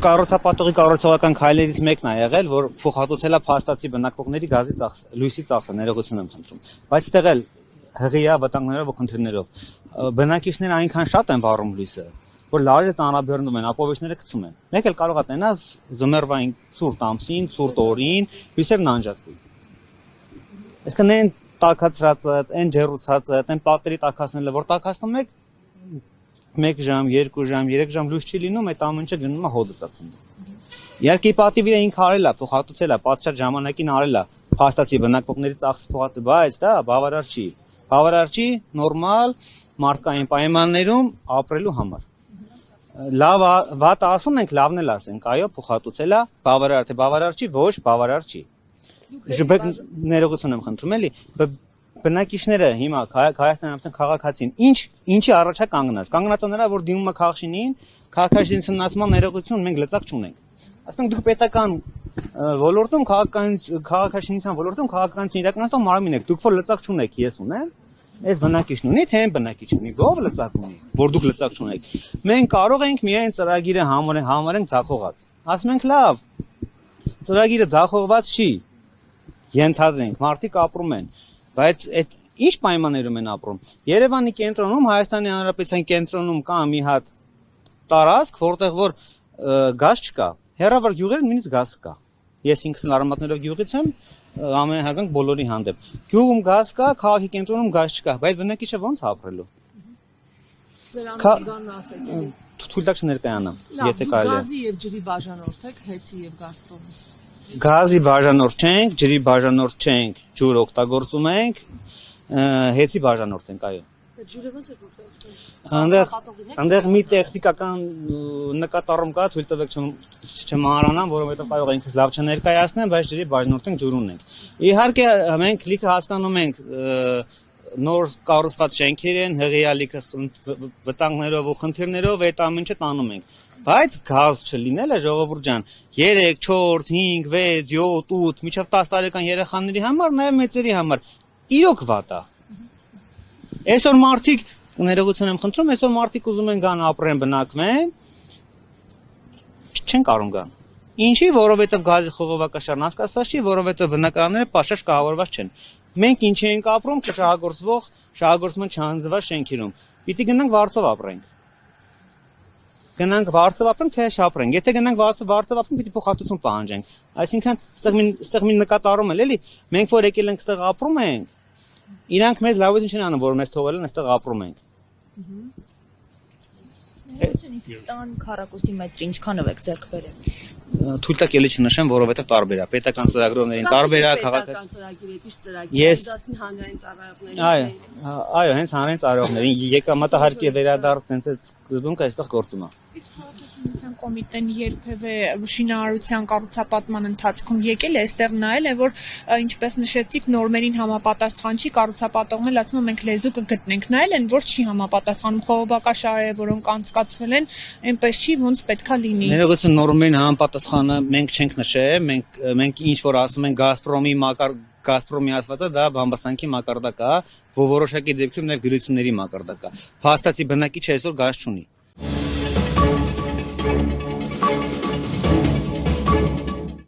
կառուցապատողի կառուցողական քայլերից մեկն է եղել, որ փոխհատուցել է փաստացի բնակվողների գազի լույսի ծախսը, ներողություն եմ խնդրում։ Բայց այդտեղ էլ հղիա վտանգներով ու խնդիրներով բնակիչները այնքան շատ են վառում լույսը, որ լարերը ծանրաբեռնում են, ապովիչները գցում են։ Մեկ էլ կարող է տենաս զմերվային ցուրտ ամսին, ցուրտ օրին, լույսերն անջատվի։ Այսինքն այն տաքացրածը, այն ջերուցածը, այն պատերի տաքացնելը, որ տաքացնում եք 1 ժամ, 2 ժամ, 3 ժամ լույս չի լինում, այդ ամենը գնում է հոդսացին։ Իհարկե պատիվը ինքը արել է, փոխհատուցել է, պատշաճ ժամանակին արել է, փաստացի բնակվողների ծախսը փոխհատուցել, բայց դա բավարար չի։ Բավարար չի նորմալ մարդկային պայմաններում ապրելու համար։ Լավ վատը ասում ենք, լավն էլ ասենք, այո, փոխհատուցել է, բավարար թե բավարար չի, ոչ, բավարար չի։ Ժուբեկ ներողություն եմ խնդրում էլի, բնակիչները հիմա Հայաստանի քաղաքացին ինչի առաջ է կանգնած։ Կանգնած է նրա, որ դիմում է քաղաքաշինին, քաղաքաշինացման ներողություն մենք լծակ չունենք։ Ասենք դուք պետական ոլորտում քաղաքաշինության ոլորտում քաղաքականություն իրականացնող մարմին եք, դուք որ լծակ չունեք, ես ունեմ, այս բնակիչն ունի, թե այն բնակիչ ունի, ով լծակ ունի, որ դուք լծակ չունեք։ Մենք կարող ենք միայն ծրագիրը համարենք ձախողած։ Ասում ենք լավ, ծրագիրը ձախողված չի։ Ենթադրենք, մարդիկ ապրում են, բայց այդ ինչ պայմաններում են ապրում։ Երևանի կենտրոնում, Հայաստանի Հանրապետության կենտրոնում կա մի հատ տարածք, որտեղ որ գազ չկա, հեռավոր գյուղերում նույնիսկ գազ կա։ Ես ինքս արմատներով գյուղից եմ, ամենահարգանք բոլորի հանդեպ։ Գյուղում գազ կա, քաղաքի կենտրոնում գազ չկա, բայց բնակիչը ո՞նց ապրելու։ Ձերանից ասեք։ Թույլ տաք չներկայանամ, եթե կարելի է։ Գազի եւ ջրի բաժանորդ եք, հեցի եւ Գազպրոմի։ Գազի բաժանորդ չենք, ջրի բաժանորդ չենք, ջուր օգտագործում ենք, հեցի բաժանորդ ենք, այո։ Ջուրը ո՞նց եք օգտագործում։ Այնտեղ մի տեխնիկական նկատառում կա, թույլ տվեք չմահարանամ, որովհետև կարող է ինքս լավ չներկայացնեմ, բայց ջրի բաժանորդ ենք, ջուր ունենք։ Իհարկե մենք լիքը հասկանում ենք նոր կառուցված շենքեր են, հղիա լիքը վտանգներով ու խնդիրներով այդ ամենը տանում ենք։ Բայց գազ չլինելը ժողովուրդ ջան 3, 4, 5, 6, 7, 8 մինչև 10 տարեկան երեխաների համար, նաև մեծերի համար իրոք վատ է։ Այսօր մարդիկ, ներողություն եմ խնդրում, այսօր մարդիկ ուզում են գան ապրեն, բնակվեն, չեն կարող գան։ Ինչի, որովհետև գազի խողովակաշարն հասկացված չի, որովհետև բնակարանները պաշտաշ կահավորված չեն։ Մենք ինչի ենք ապրում շահագործման չհանձնված շենքերում։ Պիտի գնանք վարձով ապրենք։ Գնանք վարձով ապրենք, թե շապրենք։ Եթե գնանք վարձով ապրենք, պիտի փոխհատուցում պահանջենք։ Այսինքն, ստեղ մի նկատառում էլ էլի, մենք որ եկել ենք ստեղ ապրում ենք, իրանք մեզ լավություն չեն անում, որ մեզ թողել են այստեղ ապրում ենք։ Տան քառակուսի մետրի ինչքանով եք ձեռք բերել։ Թույլ տակ էլի չնշեմ, որովհետև տարբեր է։ Պետական ծրագրողներին տարբեր է, քաղաքական ծրագիր, ինչ ծրագիր։ Ես դասին հանրային ծառայողներին։ Այո, հենց հանրային ծառայողներին եկամտահարկի վերադարձ հենց այդ սկզբունքը այստեղ գործում է։ Իսկ քաղաքաշինության կոմիտեն երբևէ շինարարության կառուցապատման ընթացքում եկել է այստեղ նայել է, որ ինչպես նշեցիք, նորմերին համապատասխան չի, կառուցապատողն էլ ասում է մենք լեզու կգտնենք, նայել են, որ չի համապատասխանում խողովակաշարերը, որոնք անցկացվել են, այնպես չի, ոնց պետքա լինի։ Ներողություն, նորմերին համապատասխանը մենք չենք նշել, մենք ինչ որ ասում ենք Գազպրոմի ասվածը դա բամբասանքի մակարդակ է, որոշակի դեպքում նաև գրությունների մակարդակ է։ Փաստացի բնակիչը այսօր գազ չունի։